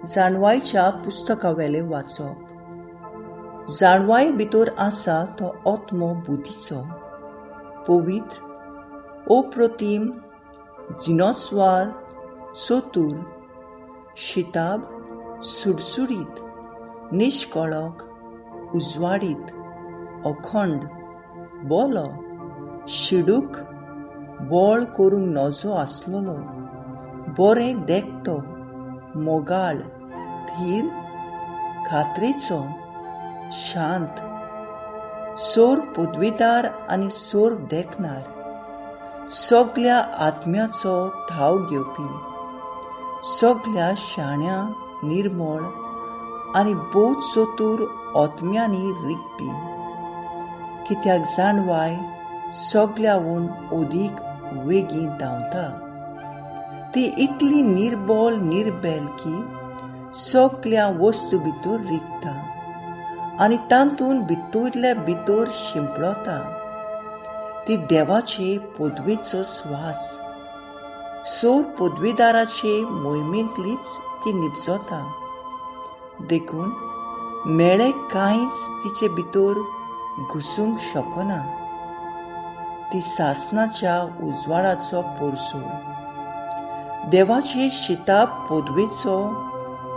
जाणवायच्या पुस्तकावेले वाचप. जाणवाय भितर आसा तो आत्मो बुद्धीचो, पवित्र, अप्रतिम, जिनोस्वार, चतुर, शिताब, सुडसुडीत, निष्कळक, उजवाडीत, अखंड, बोलो, शिडूक, बोळ करूंक नजो आसलोलो, बरें देखतो, मोगाळ, धीर, खात्रेचो, शांत, सोर पदवीदार आनी सोर देखणार, सगळ्या आत्म्याचो थाव घेवपी, सगळ्या शाण्या, निर्मळ आनी भोव चतूर आत्म्यांनी रिगपी. कित्याक जाणवाय सगळ्याहून अदीक वेगीं धांवता. ती इतली निर्बोल निर्बेल की सगळ्या वस्तू भितर रिगता आनी तातूंत भितरल्या भितर शिंपलोता. ती देवाचे पदवेचो स्वास. सोर पदवीदाराचे मोहिमेंतलीच ती निपजता. देखून मेळे कांयच तिचे भितर घुसूंक शकना. ती सासणाच्या उजवाडाचो पोरसूळ. देवाचे शिताब पदवेचो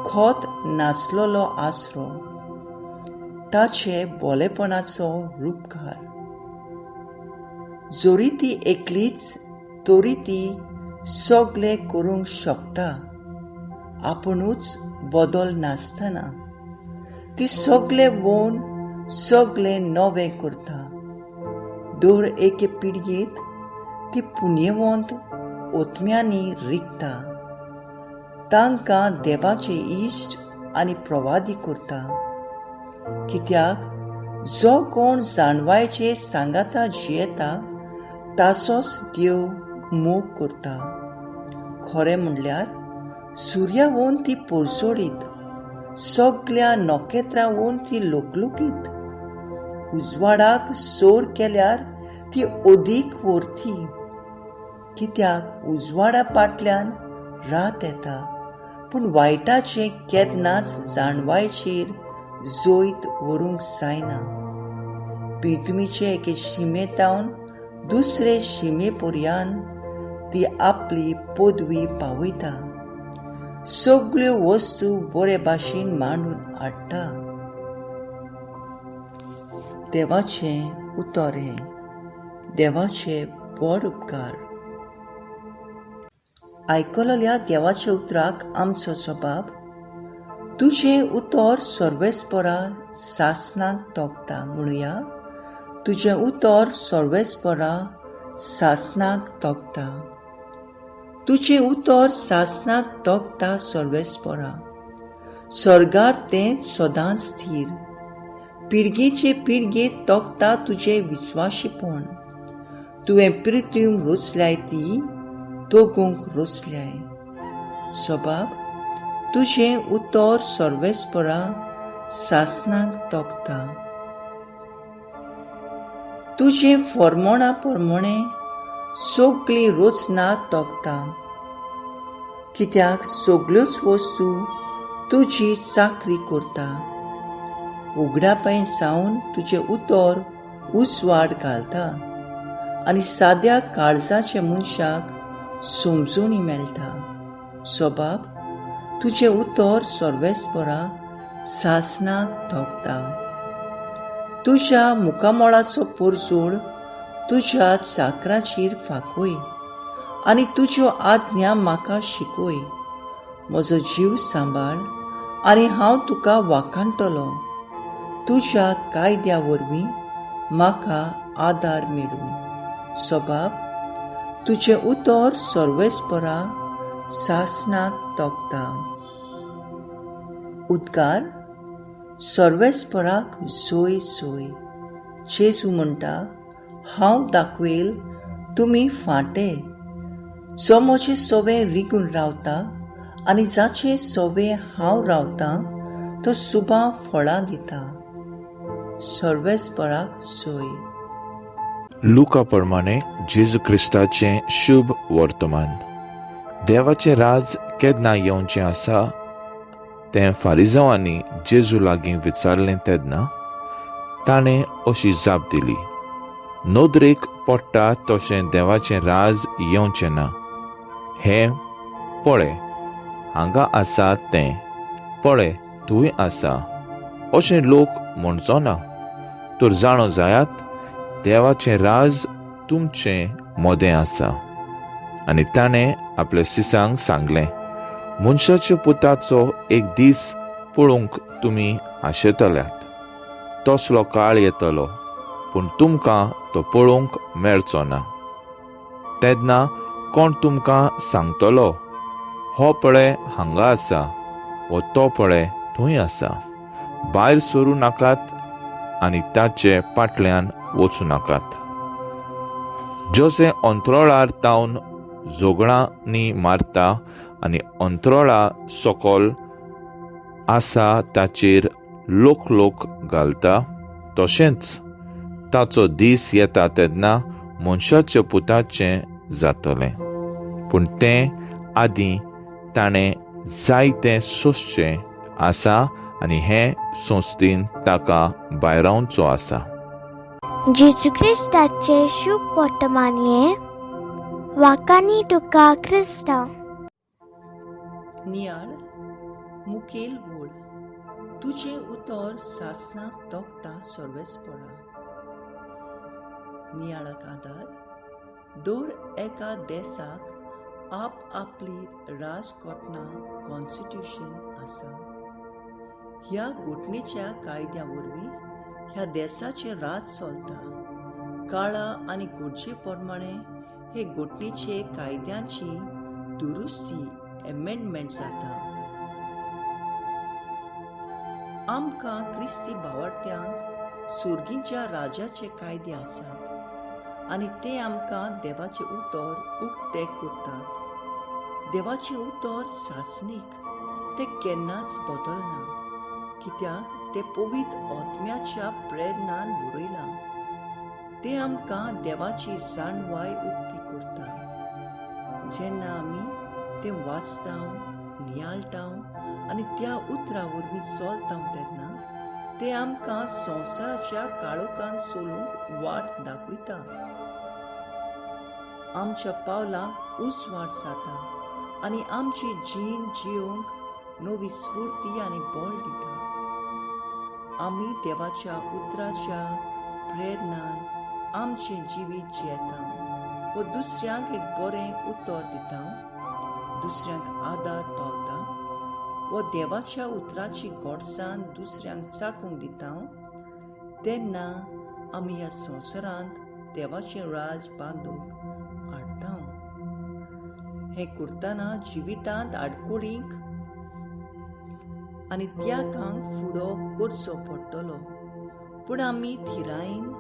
खोत नासलोलो आसरो. ताचे बोलेपणाचो रूपकार. जोरी ती एकलीच तरी ती सगळें करूंक शकता. आपुणूच बदल नासतना ती सगळें वोन सगळें नवें करता. दर एके पिळगेंत ती पुण्यवंत आत्म्यांनी रिगता. तांकां देवाचे इश्ट आनी प्रवादी करता. कित्याक जो कोण जाणवायचे सांगाता जियेता ताचोच देव मोग करता. खरें म्हणल्यार सुर्यावून ती पोरसोडीत, सगळ्या नखेत्रावून ती लोकलुकीत. उजवाडाक सोर केल्यार ती अदीक वर्थी. कित्याक उजवाडा फाटल्यान रात येता, पूण वायटाचें केन्नाच जाणवायचेर जोयत व्हरूंक जायना. पिळगमीचे एके शिमेतावन दुसरे शिमे पर्यंत ती आपली पदवी पावयता. सगळ्यो वस्तू बरे भाशेन मांडून हाडटा. देवाचें उतोरें. देवाचे व्हड उपकार. आयकलोल्या देवाच्या उतराक आमचो जबाब. तुजें उतर सर्वेस्परा सासणाक तोखता. म्हणुया, तुजें उतर सर्वेस्परा सासणाक तोखता. तुजें उतर सासणाक तोखता सर्वेस्परा. सर्गार तें सदांच स्थिर. पिळगेचे पिळगे तोखता तुजें विस्वाशीपण. तुवें पृथ्वीक रचल्याय ती दोगूंक रचल्याय. सबाब, तुजें उतर सर्वेस्परा सासणाक तोखता. तुजें फर्मोणा प्रमाणें सगळी रचना तोखता. कित्याक सगळ्योच वस्तू तुजी चाकरी करता. उगडापाय सावन तुजें उतर उजवाड घालता आनी साद्या काळजाच्या मनशाक समजणी मेळटा. सबाब, तुजें उतर सर्वेस्परा सासणाक तोखता. तुज्या मुखामळाचो पोरसूळ तुज्या चाकराचेर फांकय आनी तुज्यो आज्ञा म्हाका शिकय. म्हजो जीव सांबाळ आनी हांव तुका वाखाणटलों. तुज्या कायद्या वरवीं म्हाका आदार मेळूं. सबाब, तुजें उतर सर्वेस्परा सासणाक तोखता. उद्गार. सर्वेस्पराक जोय जोय. जेजू म्हणटा, हांव दाखवेल तुमी फांटे. जो म्हजें सवें रिगून रावता आनी जाचें सवें हांव रावतां तो सुबां फळां दिता. सर्वेस्पराक जोय. लुका प्रमाणे जेजू क्रिस्ताचें शुभ वर्तमान. देवाचें राज केन्ना येवचें आसा तें फारिजांवांनी जेजू लागीं विचारलें तेन्ना ताणें अशी जाप दिली, नोदरेक पडटा तशें देवाचें राज येवचें ना. हें पळय, हांगा आसा तें, पळय थंय आसा, अशें लोक म्हणचो ना. तर जाणो जायात देवाचें राज तुमचें मोदें आसा. आनी ताणें आपल्या शिसांक सांगलें, मनशाच्या पुताचो एक दीस पळोवंक तुमी आशेतल्यात. तसलो काळ येतलो, पूण तुमकां तो पळोवंक मेळचो ना. तेन्ना कोण तुमकां सांगतलो, हो पळय हांगा आसा, वो तो पळय थंय आसा. भायर सरूं नाकात आनी ताचे फाटल्यान वचूं नाकात. जशें अंतराळार तावन जोगणांनी मारता आनी अंतराळा सकयल आसा ताचेर लोक घालता, तशेंच ताचो दीस येता तेन्ना मनशाच्या पुताचें जातलें. पूण तें आदीं ताणें जायतें सोंसचें आसा आनी हे संस्थेन ताका भायर रावचो आसा. जेजू क्रिस्ताचे शुभ वर्तमानये वाकानी तुका क्रिस्ता. नियाळ मुखेल बोल, तुझे उतर सासनाक तोखता सर्वेस्परा. नियाळाक आदार, दर एका देशाक आपली राजघटना कॉन्स्टिट्यूशन आसा. ह्या घटनेच्या कायद्या वरवीं ह्या देशाचें राज चलता. काळा आनी गरजे प्रमाणे हे घटनेचे कायद्यांची दुरुस्ती एमेंडमेंट जाता. आमकां क्रिस्ती भावार्थ्यांक सुर्गींच्या राजाचे कायदे आसात आनी ते आमकां देवाचें उतर उक्तें करतात. देवाचें उतर सासनीक, तें केन्नाच बदलना, कित्याक तें पवित्र आत्म्याच्या प्रेरणान बरयलां. तें आमकां देवाची जाणवाय उक्ती करता. जेन्ना आमी तें वाचतां, नियाळटां आनी त्या उतरा वरवीं चलतां तेन्ना तें आमकां संवसाराच्या काळोखान चलूंक वाट दाखयता. आमच्या पावलांक उजवाड जाता आनी आमची जीण जियोंक नवी स्फूर्ती आनी बळ दिता. आमी देवाच्या उतराच्या प्रेरणान आमचें जिवीत जियेता व दुसऱ्यांक एक बरें उतर दिता, दुसऱ्यांक आदार पावता व देवाच्या उतराची गोडसाण दुसऱ्यांक चाखूंक दिता. तेन्ना आमी ह्या संवसारांत देवाचें राज बांदूंक हाडटा. हें करतना जिवितांत आडकोळींक आनी त्यागांक फुडो करचो पडटलो. पूण आमी थिरायेन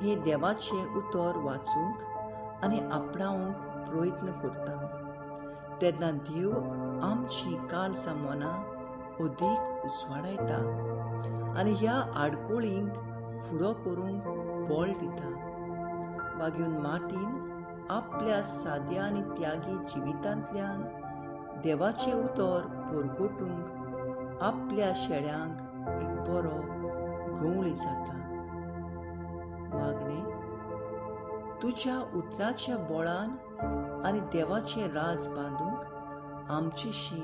हे देवाचें उतर वाचूंक आनी आपणावंक प्रयत्न करता. तेन्ना देव आमची काळजां मनां अदीक उजवाडायता आनी ह्या आडकोळींक फुडो करूंक बळ दिता. वागून माटीन आपल्या साद्या आनी त्यागी जिवितांतल्यान देवाचें उतर परगटूंक आपल्या शेळ्यांक एक बरो गवळी जाता. मागणें, तुज्या उतराच्या बळान आनी देवाचें राज बांदूंक आमचेशी